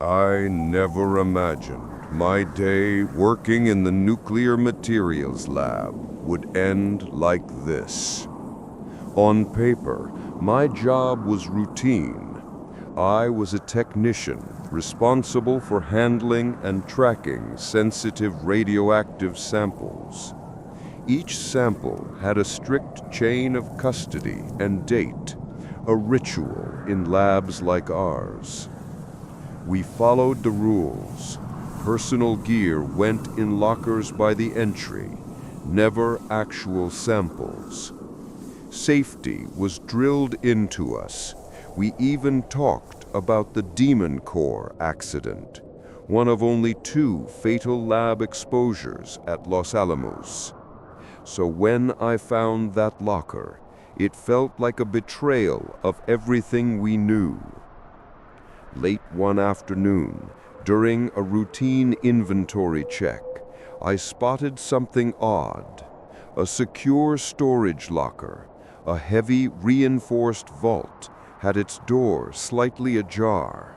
I never imagined my day working in the nuclear materials lab would end like this. On paper, my job was routine. I was a technician responsible for handling and tracking sensitive radioactive samples. Each sample had a strict chain of custody and date, a ritual in labs like ours. We followed the rules. Personal gear went in lockers by the entry, never actual samples. Safety was drilled into us. We even talked about the Demon Core accident, one of only 2 fatal lab exposures at Los Alamos. So when I found that locker, it felt like a betrayal of everything we knew. Late one afternoon, during a routine inventory check, I spotted something odd. A secure storage locker, a heavy reinforced vault, had its door slightly ajar.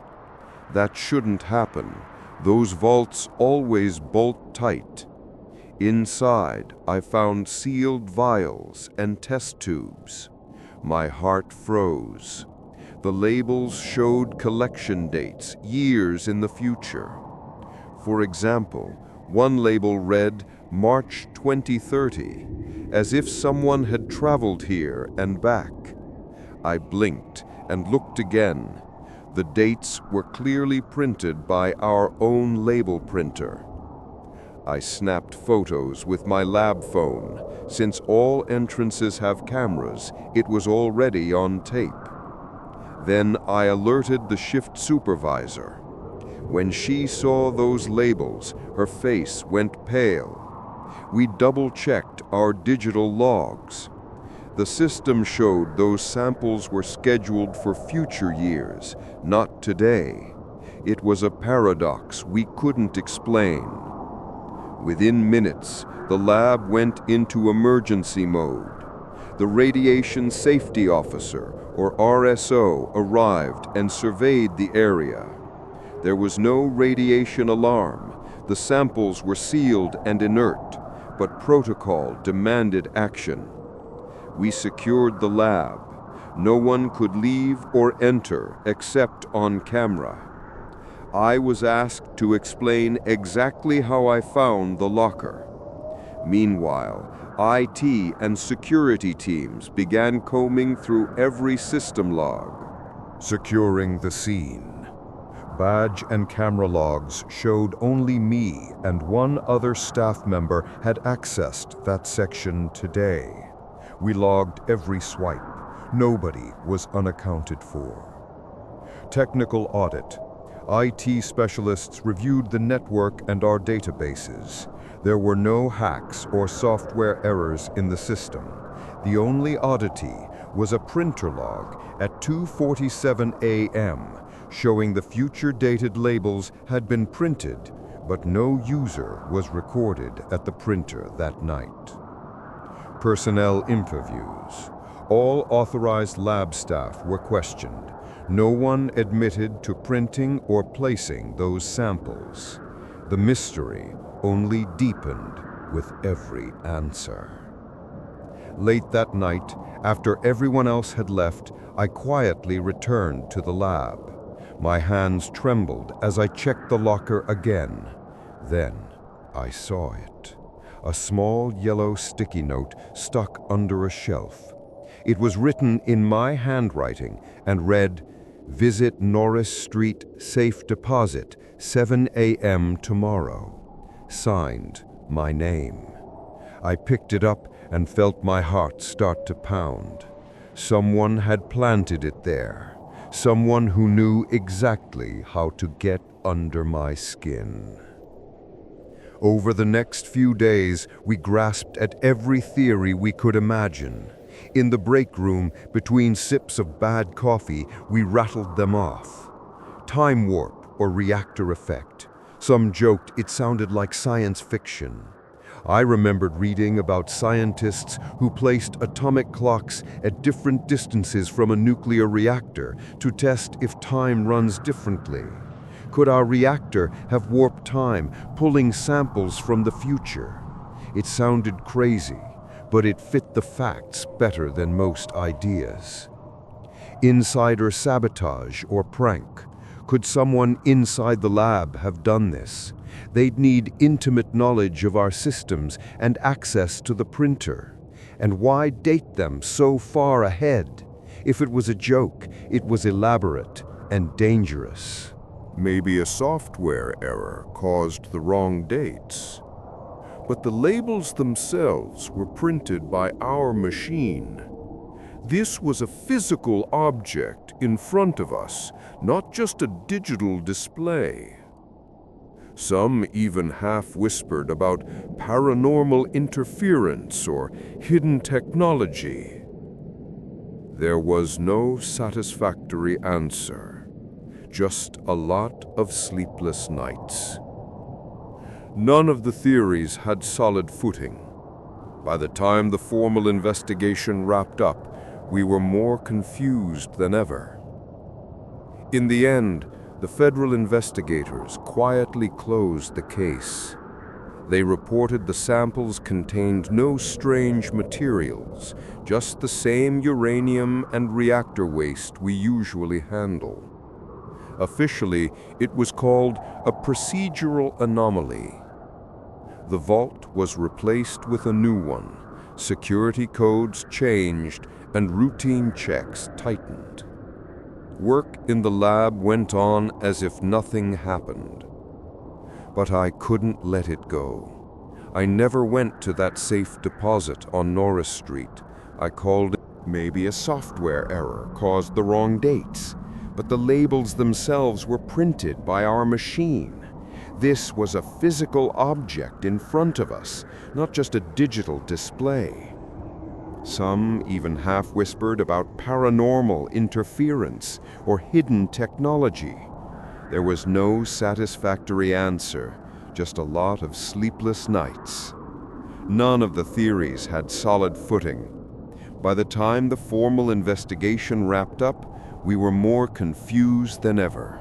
That shouldn't happen. Those vaults always bolt tight. Inside, I found sealed vials and test tubes. My heart froze. The labels showed collection dates, years in the future. For example, one label read March 2030, as if someone had traveled here and back. I blinked and looked again. The dates were clearly printed by our own label printer. I snapped photos with my lab phone. Since all entrances have cameras, it was already on tape. Then I alerted the shift supervisor. When she saw those labels, her face went pale. We double-checked our digital logs. The system showed those samples were scheduled for future years, not today. It was a paradox we couldn't explain. Within minutes, the lab went into emergency mode. The radiation safety officer, or RSO, arrived and surveyed the area. There was no radiation alarm. The samples were sealed and inert, but protocol demanded action. We secured the lab. No one could leave or enter except on camera. I was asked to explain exactly how I found the locker. Meanwhile, IT and security teams began combing through every system log. Securing the scene. Badge and camera logs showed only me and one other staff member had accessed that section today. We logged every swipe. Nobody was unaccounted for. Technical audit. IT specialists reviewed the network and our databases. There were no hacks or software errors in the system. The only oddity was a printer log at 2:47 a.m. showing the future-dated labels had been printed, but no user was recorded at the printer that night. Personnel interviews. All authorized lab staff were questioned. No one admitted to printing or placing those samples. The mystery only deepened with every answer. Late that night, after everyone else had left, I quietly returned to the lab. My hands trembled as I checked the locker again. Then I saw it. A small yellow sticky note stuck under a shelf. It was written in my handwriting and read, "Visit Norris Street Safe Deposit, 7 a.m. tomorrow." Signed, my name. I picked it up and felt my heart start to pound. Someone had planted it there. Someone who knew exactly how to get under my skin. Over the next few days, we grasped at every theory we could imagine. In the break room, between sips of bad coffee, we rattled them off. Time warp or reactor effect. Some joked it sounded like science fiction. I remembered reading about scientists who placed atomic clocks at different distances from a nuclear reactor to test if time runs differently. Could our reactor have warped time, pulling samples from the future? It sounded crazy, but it fit the facts better than most ideas. Insider sabotage or prank. Could someone inside the lab have done this? They'd need intimate knowledge of our systems and access to the printer. And why date them so far ahead? If it was a joke, it was elaborate and dangerous. Maybe a software error caused the wrong dates. But the labels themselves were printed by our machine. This was a physical object in front of us, not just a digital display. Some even half-whispered about paranormal interference or hidden technology. There was no satisfactory answer, just a lot of sleepless nights. None of the theories had solid footing. By the time the formal investigation wrapped up, we were more confused than ever. In the end, the federal investigators quietly closed the case. They reported the samples contained no strange materials, just the same uranium and reactor waste we usually handle. Officially, it was called a procedural anomaly. The vault was replaced with a new one, security codes changed, and routine checks tightened. Work in the lab went on as if nothing happened. But I couldn't let it go. I never went to that safe deposit on Norris Street. I called it. Maybe a software error caused the wrong dates, but the labels themselves were printed by our machine. This was a physical object in front of us, not just a digital display. Some even half-whispered about paranormal interference or hidden technology. There was no satisfactory answer, just a lot of sleepless nights. None of the theories had solid footing. By the time the formal investigation wrapped up, we were more confused than ever.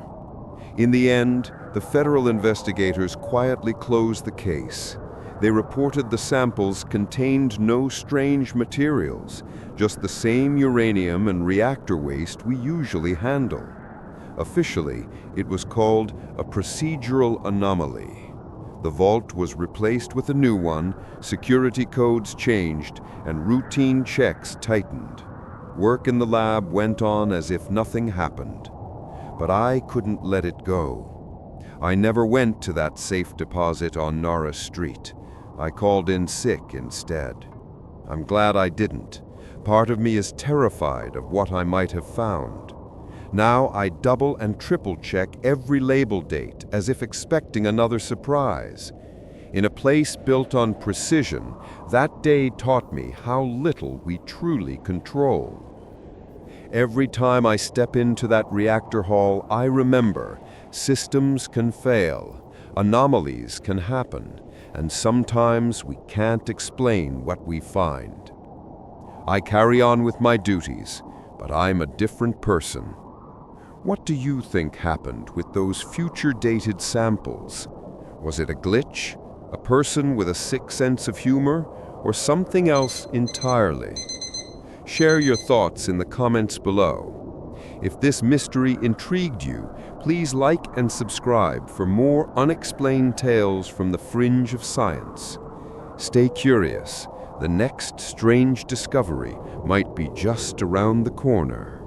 In the end, the federal investigators quietly closed the case. They reported the samples contained no strange materials, just the same uranium and reactor waste we usually handle. Officially, it was called a procedural anomaly. The vault was replaced with a new one, security codes changed, and routine checks tightened. Work in the lab went on as if nothing happened. But I couldn't let it go. I never went to that safe deposit on Norris Street. I called in sick instead. I'm glad I didn't. Part of me is terrified of what I might have found. Now I double and triple check every label date as if expecting another surprise. In a place built on precision, that day taught me how little we truly control. Every time I step into that reactor hall, I remember systems can fail, anomalies can happen, and sometimes we can't explain what we find. I carry on with my duties, but I'm a different person. What do you think happened with those future-dated samples? Was it a glitch, a person with a sick sense of humor, or something else entirely? Share your thoughts in the comments below. If this mystery intrigued you, please like and subscribe for more unexplained tales from the fringe of science. Stay curious, the next strange discovery might be just around the corner.